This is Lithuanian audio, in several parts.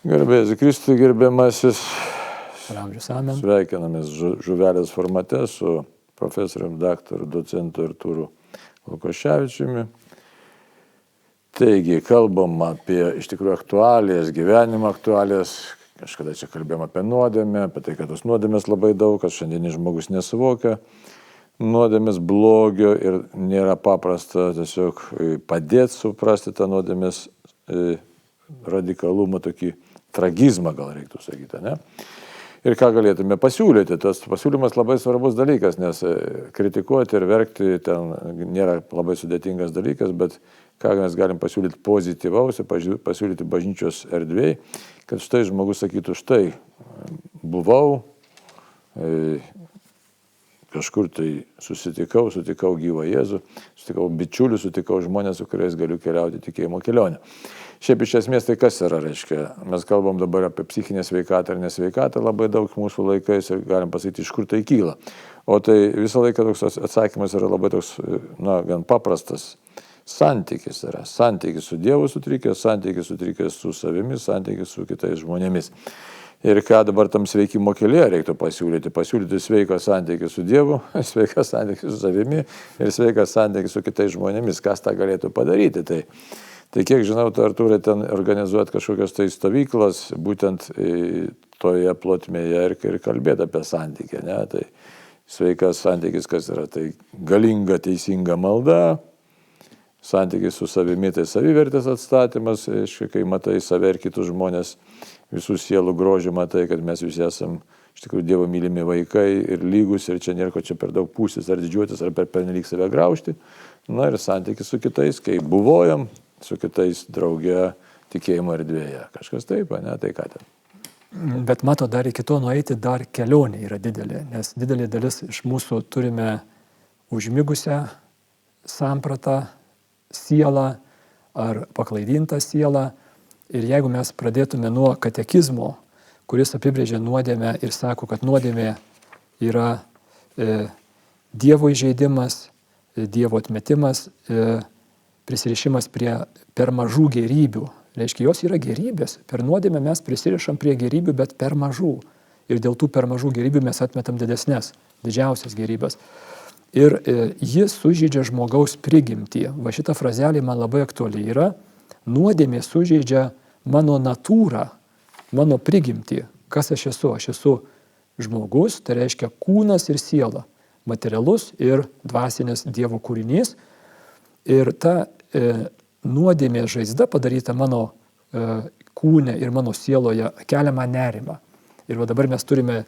Garbėsiu Kristui, gerbiamasis. Amžius, amen. Sveikinamės žuvelės formate su profesorium, daktaru, docentu Artūru Lukoševičiumi. Taigi, kalbam apie iš tikrųjų aktualijas, gyvenimo aktualijas. Kažkada čia kalbėjom apie nuodėmę, apie tai, kad tos nuodėmės labai daug, kad šiandienis žmogus nesuvokia nuodėmės blogio ir nėra paprasta tiesiog padėti suprasti tą nuodėmės radikalumą, tokį tragizmą gal reiktų sakyti, ne? Ir ką galėtume pasiūlyti. Tas pasiūlymas labai svarbus dalykas, nes kritikuoti ir verkti ten nėra labai sudėtingas dalykas, bet ką mes galim pasiūlyti pozityvaus ir pasiūlyti bažnyčios erdvėj, kad štai žmogus sakytų, štai buvau, kažkur tai sutikau gyvą Jėzų, sutikau bičiulių, sutikau žmonės, su kuriais galiu keliauti tikėjimo kelionę. Šiaip iš esmės tai kas yra, reiškia, mes kalbam dabar apie psichinę sveikatą ir nesveikatą labai daug mūsų laikais ir galim pasakyti, iš kur tai kyla. O tai visą laiką toks atsakymas yra labai toks, gan paprastas. Santykis yra. Santykis su Dievu sutrikęs, santykis sutrikęs su savimi, santykis su kitais žmonėmis. Ir ką dabar tam sveikimo kelyje reiktų pasiūlyti? Pasiūlyti sveiką santykį su Dievu, sveiką santykį su savimi ir sveiką santykį su kitais žmonėmis. Kas tą galėtų padaryti? Tai kiek žinau, Artūrai ten organizuoti kažkokios tai stovyklas, būtent toje plotmėje ir kalbėti apie santykį. Ne? Tai sveikas santykis kas yra? Tai galinga, teisinga malda, santykis su savimi, tai savivertės atstatymas, kai matai save ir kitus žmonės, visų sielų grožį matai, kad mes visi esam iš tikrųjų Dievo mylimi vaikai ir lygus ir čia nėra ko čia per daug pūstis ar didžiuotis ar per pernelyg save graužti. Na ir santykis su kitais, kai buvojam su kitais drauge tikėjimo erdvėje. Kažkas taip, ne? Tai ką ten? Bet mato, dar iki to nueiti, dar kelionė yra didelė, nes didelė dalis iš mūsų turime užmigusią sampratą, sielą ar paklaidintą sielą. Ir jeigu mes pradėtume nuo katekizmo, kuris apibrėžia nuodėmę ir sako, kad nuodėmė yra Dievo įžeidimas, Dievo atmetimas, prisirišimas per mažų gėrybių. Reiškia, jos yra gėrybės. Per nuodėmę mes prisirišam prie gėrybių, bet per mažų. Ir dėl tų per mažų gėrybių mes atmetam didžiausias gėrybės. Ir ji sužeidžia žmogaus prigimtį. Va šita frazelė man labai aktuali yra. Nuodėmė sužeidžia mano natūrą, mano prigimtį. Kas aš esu? Aš esu žmogus, tai reiškia kūnas ir siela. Materialus ir dvasinės Dievo kūrinys. Ir ta nuodėmė žaizda padaryta mano kūne ir mano sieloje kelia man nerimą. Ir va dabar mes turime,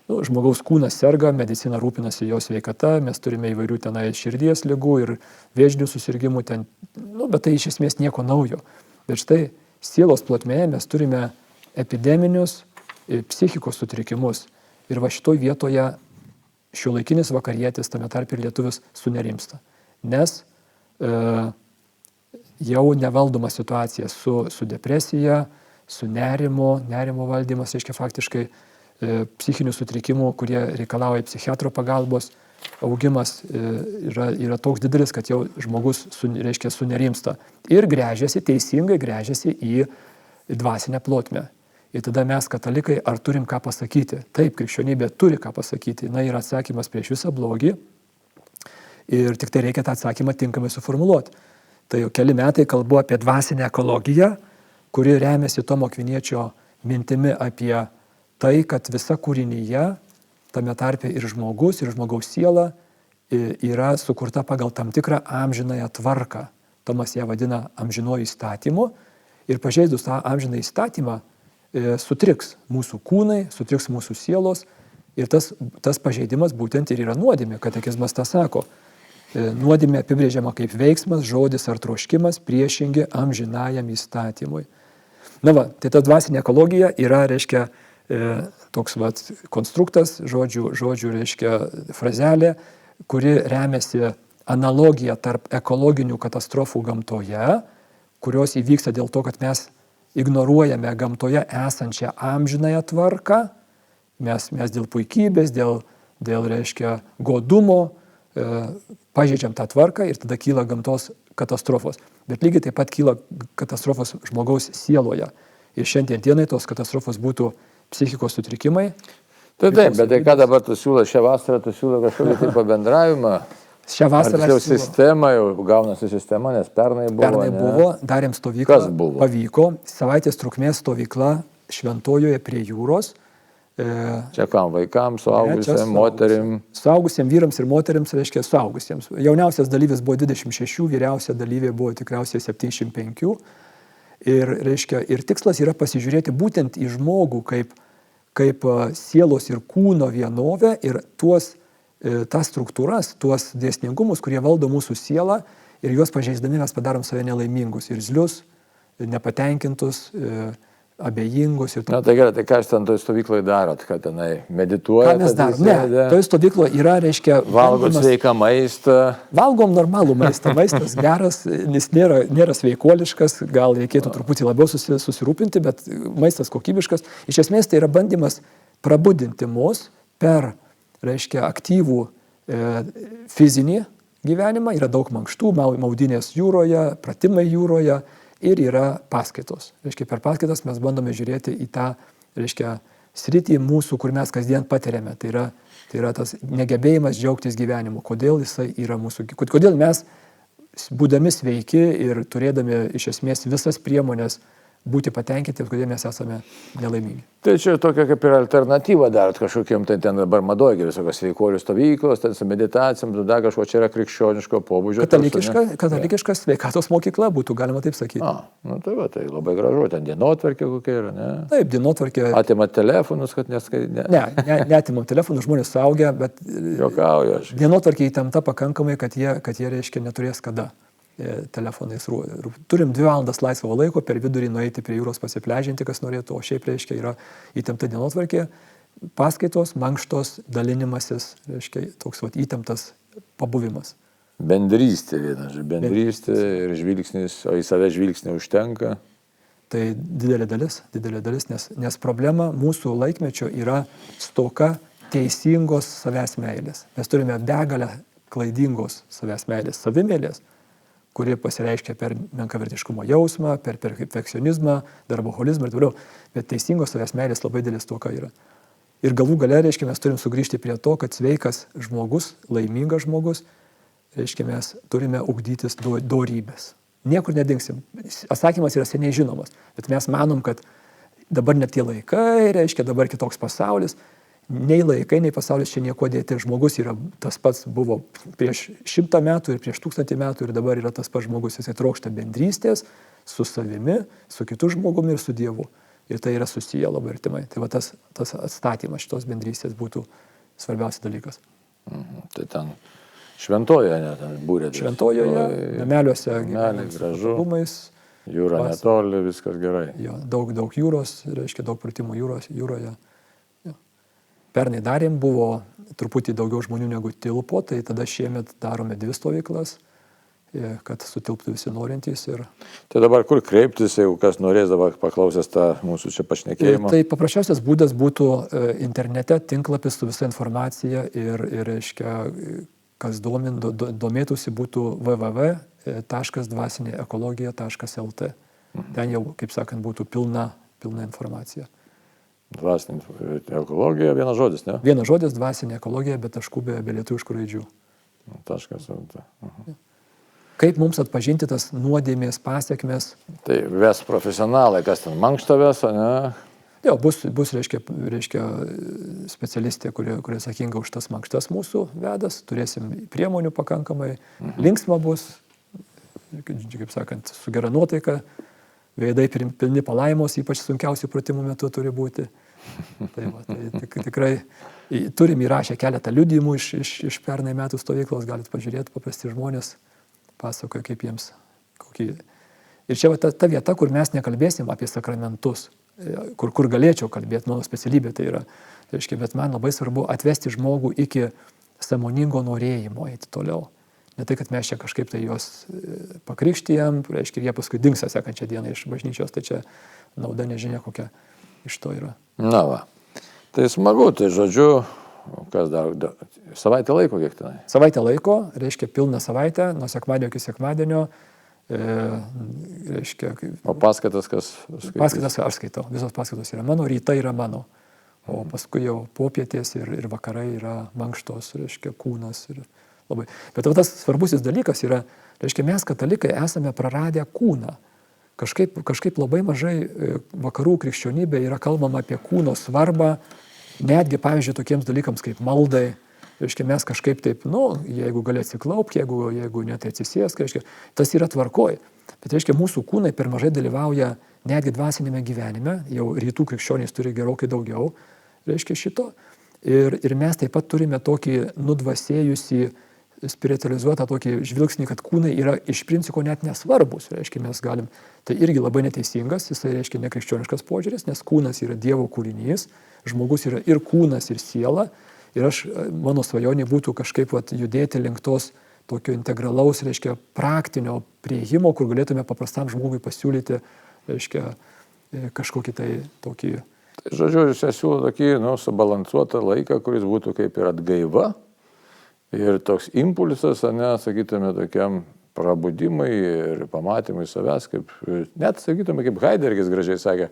žmogaus kūnas serga, medicina rūpinasi jo sveikata, mes turime įvairių tenai širdies ligų ir vėžinių susirgimų ten, bet tai iš esmės nieko naujo. Bet štai sielos plotmėje mes turime epideminius psichikos sutrikimus. Ir va šitoj vietoje šiuolaikinis vakarietis, tame tarp ir lietuvis, sunerimsta. Nes jau nevaldoma situacija su depresija, su nerimo valdymas, reiškia faktiškai psichinių sutrikimų, kurie reikalauja psichiatro pagalbos, augimas yra toks didelis, kad jau žmogus sunerimsta ir teisingai gręžiasi į dvasinę plotmę. Ir tada mes, katalikai, ar turim ką pasakyti? Taip, krikščionybė turi ką pasakyti. Na, yra atsakymas prieš visą blogį ir tik tai reikia tą atsakymą tinkamai suformuluoti. Tai jau keli metai kalbu apie dvasinę ekologiją, kuri remiasi Tomo Akviniečio mintimi apie tai, kad visa kūrinyje, tame tarpe ir žmogus, ir žmogaus siela yra sukurta pagal tam tikrą amžinąją tvarką. Tomas ją vadina amžinuoju įstatymu ir pažeidus tą amžiną įstatymą sutriks mūsų kūnai, sutriks mūsų sielos ir tas pažeidimas būtent ir yra nuodėmė. Katekizmas tą sako. Nuodėmė apibrėžiama kaip veiksmas, žodis ar troškimas priešingi amžinajam įstatymui. Na va, tai ta dvasinė ekologija yra, reiškia, toks konstruktas, žodžių, reiškia, frazelė, kuri remiasi analogija tarp ekologinių katastrofų gamtoje, kurios įvyksta dėl to, kad mes ignoruojame gamtoje esančią amžinąją tvarką, mes dėl puikybės, dėl reiškia, godumo, pažeidžiam tą tvarką ir tada kyla gamtos katastrofos. Bet lygiai taip pat kyla katastrofos žmogaus sieloje. ir šiandien dienai tos katastrofos būtų psichikos sutrikimai. Taip, bet tai ką dabar tu siūlo šią vasarą, tu siūlo kažkokį tai pabendravimą? Šią vasarą jau sistema, jau gaunasi sistema, nes pernai buvo. Pernai buvo, darėm stovyklą. Kas buvo? Pavyko, savaitės trukmės stovykla Šventojoje prie jūros. Čia kam, vaikams, suaugusiems, moterim? Suaugusiems vyrams ir moterims, reiškia suaugusiems. Jauniausias dalyvis buvo 26, vyriausia dalyvė buvo tikriausiai 75. Ir, reiškia, ir tikslas yra pasižiūrėti būtent į žmogų kaip sielos ir kūno vienovę ir tas struktūras, tuos dėsningumus, kurie valdo mūsų sielą ir juos pažeisdami mes padarom save nelaimingus, irzlius, nepatenkintus, abejingus. Na tai gerai, tai ką jūs ten toj stovyklai darot, kad tenai medituojate? Ką mes darom? Ne, toj stovykloje yra, reiškia... Valgot sveiką maistą? Valgom normalų maistą. Maistas geras, jis nėra sveikuoliškas, gal reikėtų truputį labiau susirūpinti, bet maistas kokybiškas. Iš esmės tai yra bandymas prabudinti mus per, reiškia, aktyvų fizinį gyvenimą. Yra daug mankštų, maudynės jūroje, pratimai jūroje. Ir yra paskaitos. Reiškia, per paskaitas mes bandome žiūrėti į tą, reiškia, sritį mūsų, kur mes kasdien patiriame. Tai yra tas negebėjimas džiaugtis gyvenimu. Kodėl jisai yra mūsų, kodėl mes, būdami sveiki ir turėdami iš esmės visas priemonės būti patenkinti, kodėl mes esame nelaimingi. Tai čia tokia kaip ir alternatyva darot kažkokiem, tai ten dabar madogi visokios sveikuolių stovyklos, ten su meditacijom, dar kažko čia yra krikščioniško pobūdžio. Katalikiška sveikatos mokykla būtų, galima taip sakyti. Nu tai va, tai labai gražu, ten dienotvarkė kokia yra, ne? Taip, dienotvarkė. Atimat telefonus, kad neatimam telefonus, žmonės suaugę, bet juokauju aš. Dienotvarkė įtempta pakankamai, kad jie reiškia neturės kada telefonais. Turim 2 valandas laisvo laiko per vidurį nueiti prie jūros pasipležinti, kas norėtų, o šiaip reiškia yra įtempta dienotvarkė, paskaitos, mankštos, dalinimasis, reiškia toks įtemptas pabuvimas. Bendrystė viena, bendrystė ir žvilgsnis, o į save žvilgsnį užtenka. Tai didelė dalis, nes problema mūsų laikmečio yra stoka teisingos savęs meilės. Mes turime begalę klaidingos savęs meilės, savimėlės, kuri pasireiškia per menkavertiškumo jausmą, per perfekcionizmą, darboholizmą ir toliau. Bet teisingos savęs meilės labai didelis stoka yra. Ir galų gale, reiškia, mes turim sugrįžti prie to, kad sveikas žmogus, laimingas žmogus, reiškia, mes turime ugdytis dorybės. Niekur nedingsim. Atsakymas yra seniai žinomas, bet mes manom, kad dabar net tie laikai, reiškia, dabar kitoks pasaulis. Nei laikai, nei pasaulis čia nieko dėti. Žmogus yra tas pats buvo prieš 100 metų ir prieš 1000 metų ir dabar yra tas pats žmogus. Jisai trokšta bendrystės su savimi, su kitu žmogumi ir su Dievu. Ir tai yra susiję labai artimai. Tai va tas atstatymas šitos bendrystės būtų svarbiausias dalykas. Tai ten Šventojoje, ne, ten būrėte. Šventojoje, nameliuose, gražu. Rūmais. Jūra netoli, viskas gerai. Jo, daug jūros, reiškia daug pratimų jūroje. Pernai darėm, buvo truputį daugiau žmonių negu tilpo, tai tada šiemet darome 2 stovyklas, kad sutilptų visi norintys. Tai dabar kur kreiptis, jeigu kas norės dabar paklausęs tą mūsų čia pašnekėjimą? Tai paprasčiausias būdas būtų internete tinklapis su visa informacija ir reiškia, kas domėtųsi būtų www.dvasinėekologija.lt. Ten jau, kaip sakant, būtų pilna informacija. Dvasinė ekologija, vienas žodis, ne? Vienas žodis, dvasinė ekologija, bet taškų be lietuviškų raidžių. .lt. Kaip mums atpažinti tas nuodėmės pasiekmes? Tai ves profesionalai, kas ten mankštą ves, ne? Jo, bus reiškia specialistė, kuri atsakinga už tas mankštas mūsų vedas, turėsim priemonių pakankamai, linksma bus, kaip sakant, su gera nuotaika. Veidai pilni palaimos, ypač sunkiausių pratimų metu turi būti. Tai tikrai turim įrašę keletą liudijimų iš pernai metų stovyklos, galite pažiūrėti, paprasti žmonės pasakoja, kaip jiems kokį. Ir čia ta vieta, kur mes nekalbėsim apie sakramentus, kur galėčiau kalbėti, mano specialybė tai yra. Bet man labai svarbu atvesti žmogų iki sąmoningo norėjimo eiti toliau. Ne tai, kad mes čia kažkaip tai juos pakrikštijam, reiškia, jie paskui dingsta sekančią dieną iš bažnyčios, tai čia nauda nežinia kokia iš to yra. Na va, tai smagu, tai žodžiu, kas dar, savaitę laiko kiek tenai? Savaitę laiko, reiškia pilną savaitę, nuo sekmadienio iki sekmadienio, reiškia, O paskaitas kas? paskaitas aš skaitau, visos paskaitos yra mano, rytai yra mano, o paskui jau popietės ir vakarai yra mankštos, reiškia, kūnas. Ir labai. Bet tas svarbusis dalykas yra, reiškia, mes katalikai esame praradę kūną. Kažkaip labai mažai vakarų krikščionybė yra kalbama apie kūno svarbą, netgi, pavyzdžiui, tokiems dalykams kaip maldai. Reiškia, mes kažkaip taip, jeigu gali atsiklaupti, jeigu ne, tai atsisės, reiškia, tas yra tvarkoj. Bet, reiškia, mūsų kūnai per mažai dalyvauja netgi dvasinėme gyvenime, jau rytų krikščionys turi gerokai daugiau, reiškia, šito. Ir mes taip pat turime tokį nudvasėjusi, spiritualizuotą tokį žvilgsnį, kad kūnai yra iš principo net nesvarbus. Reiškia, mes galim, tai irgi labai neteisingas, jisai reiškia nekrikščioniškas požiūris, nes kūnas yra Dievo kūrinys, žmogus yra ir kūnas, ir siela. Ir mano svajonė būtų kažkaip judėti link tos tokio integralaus, reiškia, praktinio prieimo, kur galėtume paprastam žmogui pasiūlyti, reiškia, kažkokį tai tokį. Tai žodžiu, aš siūlau tokį, subalansuotą laiką, kuris būtų kaip ir atgaiva. Ir toks impulsas, sakytume, tokiam prabudimui ir pamatymui savęs, kaip, net, sakytume, kaip Heideggeris gražiai sakė,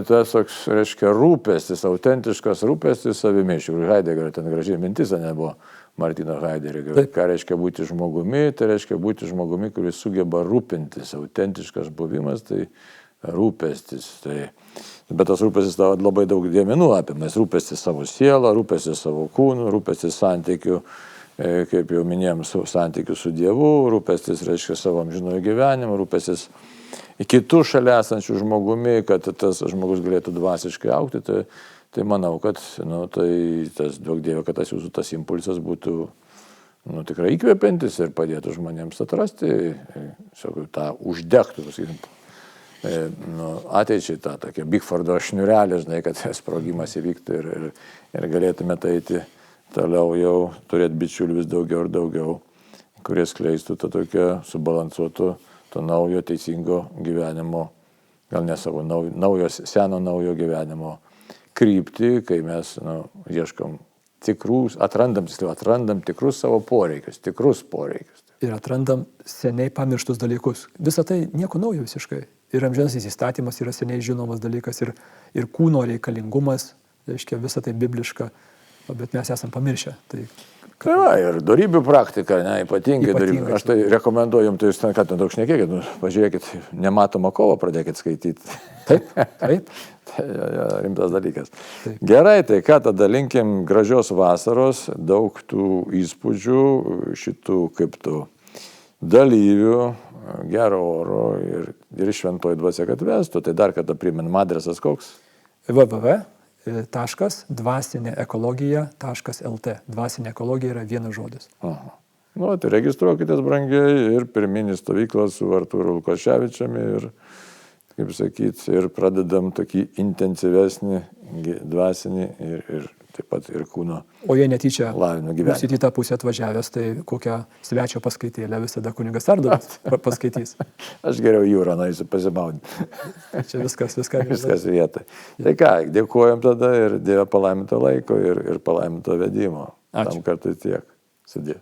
tas toks, reiškia, rūpestis, autentiškas rūpestis savimi. Iš tikrųjų, Heideggerio ten gražiai mintis, buvo Martino Heideggerio. Ką reiškia būti žmogumi? Tai reiškia būti žmogumi, kuris sugeba rūpintis. Autentiškas buvimas, tai rūpestis. Bet tas rūpestis labai daug dėmenų apima. Rūpestis savo sielą, rūpestis savo kūnu, rūpestis santykių, kaip jau minėjom, santykių su Dievu, rūpestis, reiškia, savo amžinojo gyvenimo, rūpestis kitų šalia esančių žmogumi, kad tas žmogus galėtų dvasiškai augti. Tai manau, kad tai tas duok Dieve, kad tas jūsų tas impulsas būtų tikrai įkvepiantis ir padėtų žmonėms atrasti, tą uždegtų, ateičiai tą tokia Bigfordo šniurelė, žinai, kad sprogimas įvyktų ir galėtume eiti toliau jau turėti bičiulių vis daugiau ir daugiau, kurie skleistų tą tokią subalansuotų, to naujo teisingo gyvenimo, gal ne savo seno naujo gyvenimo kryptį, kai mes ieškom atrandam tikrus savo poreikius, Ir atrandam seniai pamirštus dalykus. Visą tai nieko naujo visiškai. Ir amžinasis įstatymas yra seniai žinomas dalykas, ir kūno reikalingumas, reiškia, visą tai bibliška, bet mes esam pamiršę. Ir dorybių praktika, ypatingai dorybių. Aš tai rekomenduoju jums, tai jūs ten, kad daug šnekėkit, pažiūrėkit, nematomą kovą pradėkit skaityti. Taip. Rimtas dalykas. Taip. Gerai, tai ką tada linkim gražios vasaros, daug tų įspūdžių, šitų kaip tų dalyvių, gero oro ir šventoji dvasia, kad vestų. Tai dar kartą priminam, adresas koks? www.dvasineekologija.lt. Dvasinė ekologija yra vienas žodis. Aha. Tai registruokitės brangiai ir pirminį stovyklą su Artūru Lukoševičiumi ir, kaip sakyt, ir pradedam tokį intensyvesnį dvasinį ir taip pat ir kūno O jei netyčia lavinimo gyvenimą. Būsit į tą pusę atvažiavęs, tai kokią svečio paskaitėlę visada kunigas Ardonas paskaitys. Aš geriau jūrą nueisiu pasimaudyti. Čia viskas vietoj. Tai ką, dėkojom tada ir Dieve palaiminto laiko ir palaiminto vedimo. Ačiū. Tam kartui tiek. Sudie.